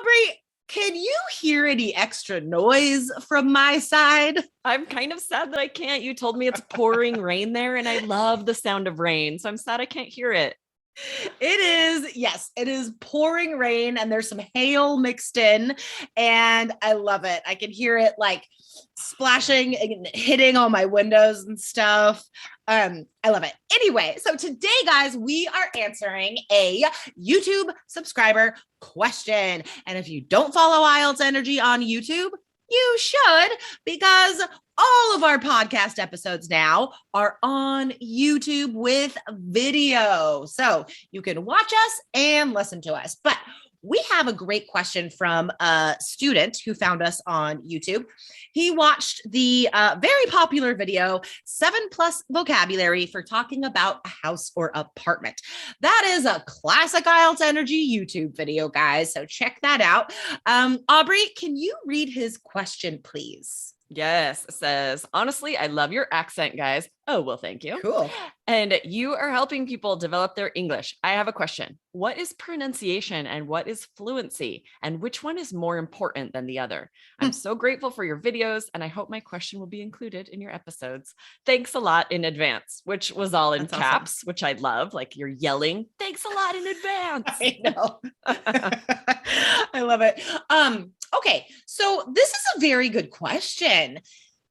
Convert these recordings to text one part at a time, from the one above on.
Aubrey, can you hear any extra noise from my side? I'm kind of sad that I can't. You told me it's pouring rain there, and I love the sound of rain. So I'm sad I can't hear it. It is, yes, it is pouring rain and there's some hail mixed in, and I love it. I can hear it like splashing and hitting on my windows and stuff. I love it. Anyway, so today, guys, we are answering a YouTube subscriber question. And if you don't follow IELTS Energy on YouTube, you should, because all of our podcast episodes now are on YouTube with video. So you can watch us and listen to us. But we have a great question from a student who found us on YouTube. He watched the very popular video, 7+ vocabulary for talking about a house or apartment. That is a classic IELTS Energy YouTube video, guys. So check that out. Aubrey, can you read his question, please? Yes, it says, honestly, I love your accent, guys. Oh, well, thank you. Cool. And you are helping people develop their English. I have a question. What is pronunciation and what is fluency? And which one is more important than the other? I'm so grateful for your videos, and I hope my question will be included in your episodes. Thanks a lot in advance, which was all in That's caps, awesome. which I love. Like you're yelling, thanks a lot in advance. I know. I love it. Okay, so this is a very good question.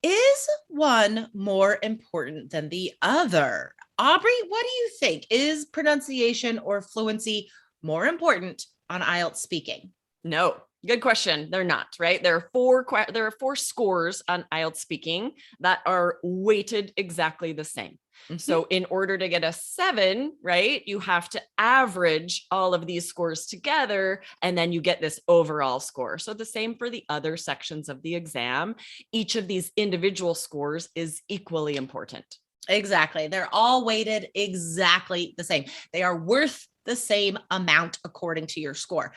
Is one more important than the other? Aubrey, what do you think? Is pronunciation or fluency more important on IELTS speaking? No, good question. They're not, right? There are four scores on IELTS speaking that are weighted exactly the same. Mm-hmm. So in order to get a 7, right, you have to average all of these scores together, and then you get this overall score. So the same for the other sections of the exam. Each of these individual scores is equally important. Exactly. They're all weighted exactly the same. They are worth the same amount according to your score.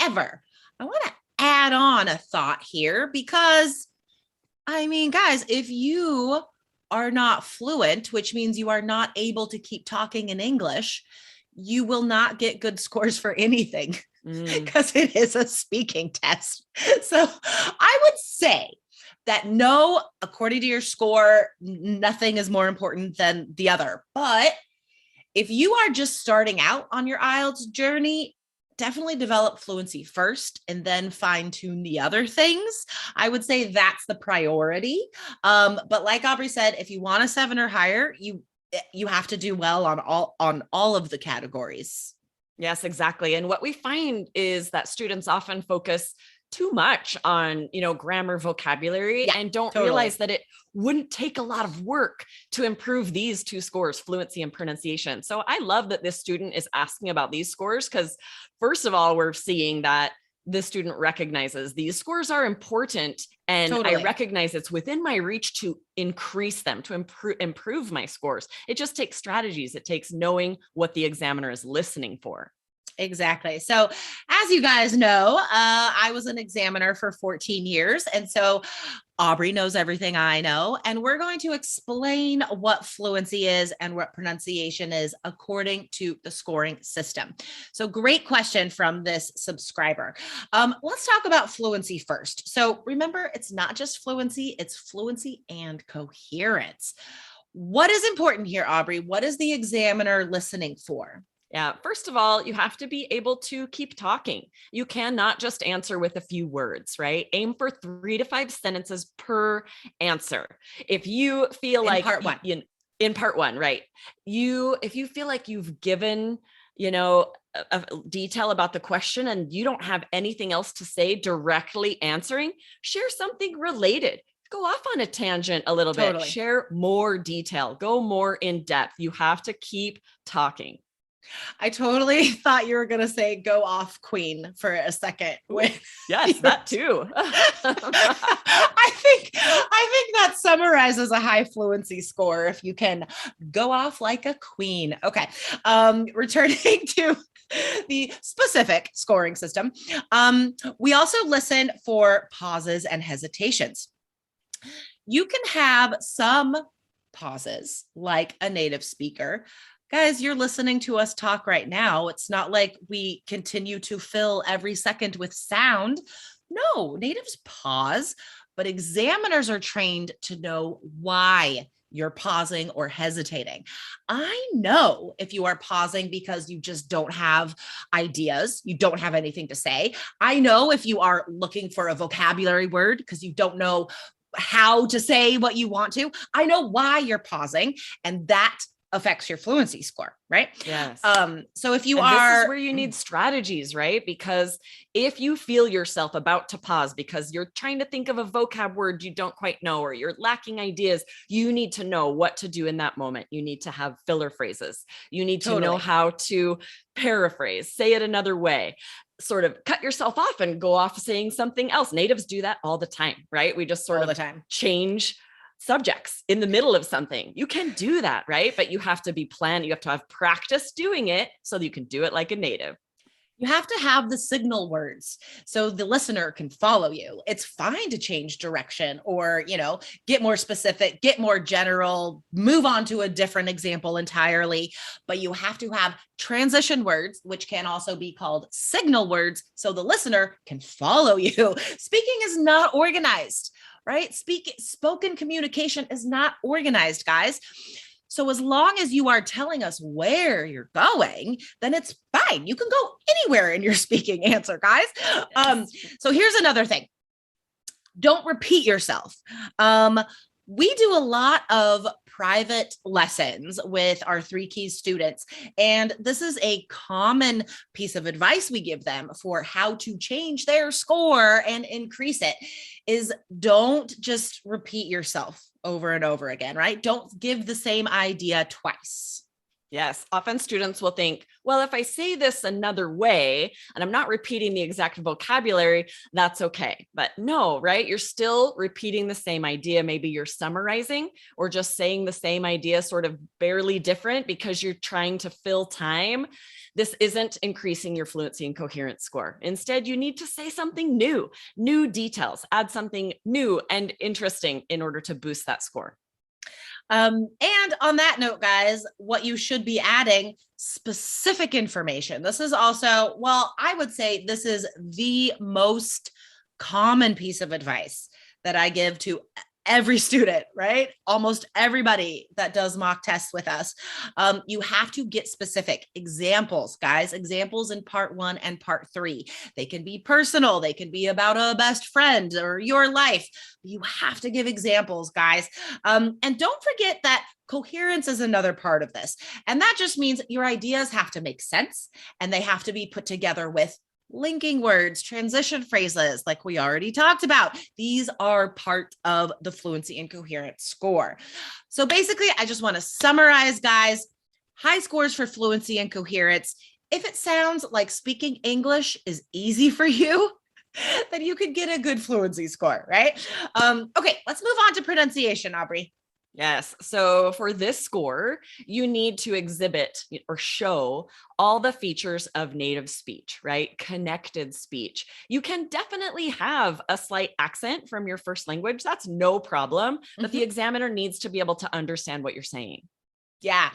However, I want to add on a thought here because, I mean, guys, if you are not fluent, which means you are not able to keep talking in English, you will not get good scores for anything because it is a speaking test. So I would say that no, according to your score, nothing is more important than the other. But if you are just starting out on your IELTS journey, definitely develop fluency first and then fine tune the other things. I would say that's the priority. But like Aubrey said, if you want a 7 or higher, you have to do well on all of the categories. Yes, exactly. And what we find is that students often focus too much on, grammar, vocabulary, and don't realize that it wouldn't take a lot of work to improve these 2 scores, fluency and pronunciation. So I love that this student is asking about these scores because, first of all, we're seeing that the student recognizes these scores are important, and I recognize it's within my reach to increase them, to improve my scores. It just takes strategies. It takes knowing what the examiner is listening for. Exactly. So as you guys know, I was an examiner for 14 years. And so Aubrey knows everything I know. And we're going to explain what fluency is and what pronunciation is according to the scoring system. So great question from this subscriber. Let's talk about fluency first. So remember, it's not just fluency, it's fluency and coherence. What is important here, Aubrey? What is the examiner listening for? Yeah. First of all, you have to be able to keep talking. You cannot just answer with a few words, right? Aim for 3 to 5 sentences per answer. If you feel like in part one, right? If you feel like you've given, a detail about the question and you don't have anything else to say directly answering, share something related. Go off on a tangent a little bit, share more detail, go more in depth. You have to keep talking. I totally thought you were going to say go off queen for a second. Yes, that too. I think that summarizes a high fluency score if you can go off like a queen. Okay. Returning to the specific scoring system. We also listen for pauses and hesitations. You can have some pauses like a native speaker, Guys, you're listening to us talk right now. It's not like we continue to fill every second with sound. No, natives pause, but examiners are trained to know why you're pausing or hesitating. I know if you are pausing because you just don't have ideas, you don't have anything to say. I know if you are looking for a vocabulary word because you don't know how to say what you want to. I know why you're pausing, and that affects your fluency score, right? Yes. So if you this is where you need strategies, right? Because if you feel yourself about to pause because you're trying to think of a vocab word you don't quite know, or you're lacking ideas, you need to know what to do in that moment. You need to have filler phrases. You need to know how to paraphrase, say it another way, sort of cut yourself off and go off saying something else. Natives do that all the time, right? We just sort of change subjects in the middle of something. You can do that, right? But you have to be planned. You have to have practice doing it so that you can do it like a native. You have to have the signal words so the listener can follow you. It's fine to change direction or, get more specific, get more general, move on to a different example entirely. But you have to have transition words, which can also be called signal words, so the listener can follow you. Speaking is not organized, right? Spoken communication is not organized, guys. So as long as you are telling us where you're going, then it's fine. You can go anywhere in your speaking answer, guys. Yes. So here's another thing. Don't repeat yourself. We do a lot of private lessons with our 3 Keys students, and this is a common piece of advice we give them for how to change their score and increase it is don't just repeat yourself over and over again, right? Don't give the same idea twice. Yes. Often students will think, well, if I say this another way and I'm not repeating the exact vocabulary, that's okay. But no, right? You're still repeating the same idea. Maybe you're summarizing or just saying the same idea, sort of barely different because you're trying to fill time. This isn't increasing your fluency and coherence score. Instead, you need to say something new details, add something new and interesting in order to boost that score. And on that note, guys, what you should be adding specific information. This is also, well, I would say this is the most common piece of advice that I give to every student, right? Almost everybody that does mock tests with us. You have to get specific examples, guys, examples in part 1 and part 3. They can be personal. They can be about a best friend or your life. You have to give examples, guys. And don't forget that coherence is another part of this. And that just means your ideas have to make sense and they have to be put together with linking words, transition phrases, like we already talked about. These are part of the fluency and coherence score. So basically, I just want to summarize, guys, high scores for fluency and coherence. If it sounds like speaking English is easy for you, then you could get a good fluency score, right? Okay, let's move on to pronunciation, Aubrey. Yes. So for this score, you need to exhibit or show all the features of native speech, right? Connected speech. You can definitely have a slight accent from your first language. That's no problem, but the examiner needs to be able to understand what you're saying. Yeah.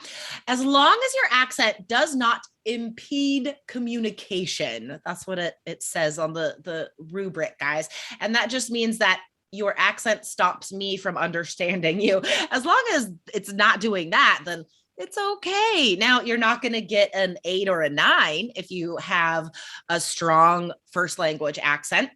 As long as your accent does not impede communication. That's what it says on the rubric, guys. And that just means that your accent stops me from understanding you. As long as it's not doing that, then it's okay. Now, you're not going to get an 8 or a 9 if you have a strong first language accent.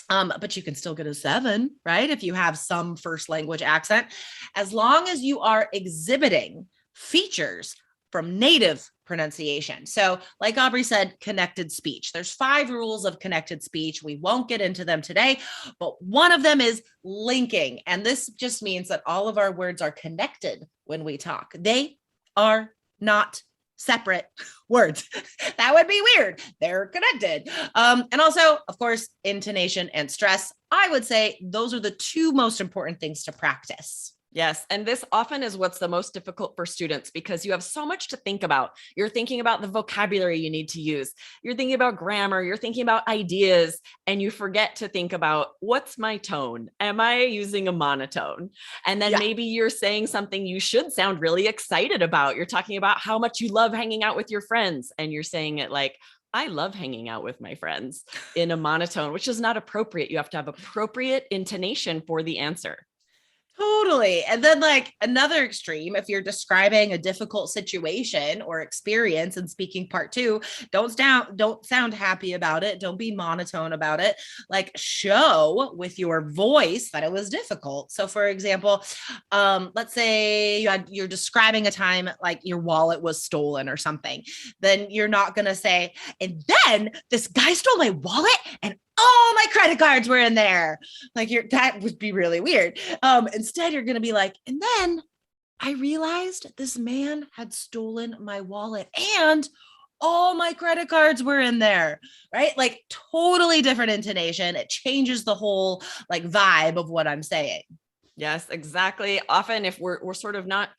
But you can still get a 7, right? If you have some first language accent, as long as you are exhibiting features from native pronunciation. So like Aubrey said, connected speech. There's 5 rules of connected speech. We won't get into them today, but one of them is linking. And this just means that all of our words are connected when we talk. They are not separate words. That would be weird. They're connected. And also, of course, intonation and stress. I would say those are the 2 most important things to practice. Yes. And this often is what's the most difficult for students because you have so much to think about. You're thinking about the vocabulary you need to use. You're thinking about grammar. You're thinking about ideas, and you forget to think about what's my tone? Am I using a monotone? And then maybe you're saying something you should sound really excited about. You're talking about how much you love hanging out with your friends, and you're saying it like, I love hanging out with my friends, in a monotone, which is not appropriate. You have to have appropriate intonation for the answer. Totally. And then like another extreme, if you're describing a difficult situation or experience in speaking part two, don't sound happy about it. Don't be monotone about it. Like show with your voice that it was difficult. So for example, let's say you're describing a time like your wallet was stolen or something. Then you're not going to say, and then this guy stole my wallet and all my credit cards were in there. Like that would be really weird. Instead, you're going to be like, and then I realized this man had stolen my wallet and all my credit cards were in there, right? Like totally different intonation. It changes the whole like vibe of what I'm saying. Yes, exactly. Often if we're sort of not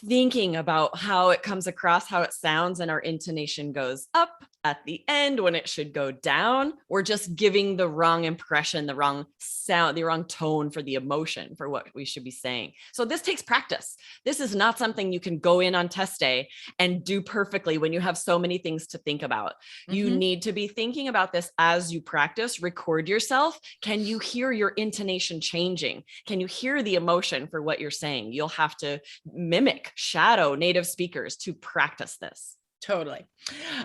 thinking about how it comes across, how it sounds, and our intonation goes up at the end when it should go down, we're just giving the wrong impression, the wrong sound, the wrong tone for the emotion for what we should be saying. So this takes practice. This is not something you can go in on test day and do perfectly when you have so many things to think about. Mm-hmm. You need to be thinking about this as you practice. Record yourself. Can you hear your intonation changing? Can you hear the emotion for what you're saying? You'll have to mimic, shadow native speakers to practice this. Totally.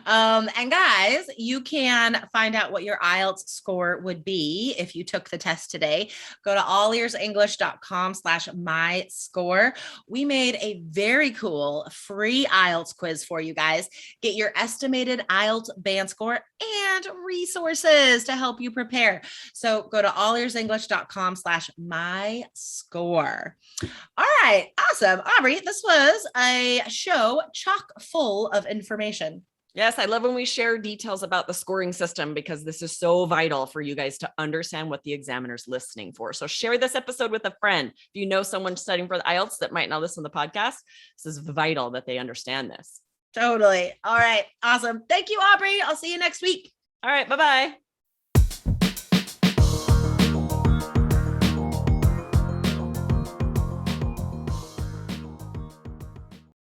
And guys, you can find out what your IELTS score would be if you took the test today. Go to allearsenglish.com/myscore. We made a very cool free IELTS quiz for you guys. Get your estimated IELTS band score and resources to help you prepare. So go to allearsenglish.com/myscore. All right. Awesome. Aubrey, this was a show chock full of information. Yes, I love when we share details about the scoring system because this is so vital for you guys to understand what the examiner's listening for. So share this episode with a friend. If you know someone studying for the IELTS that might not listen to the podcast, this is vital that they understand this. Totally. All right. Awesome. Thank you, Aubrey. I'll see you next week. All right. Bye-bye.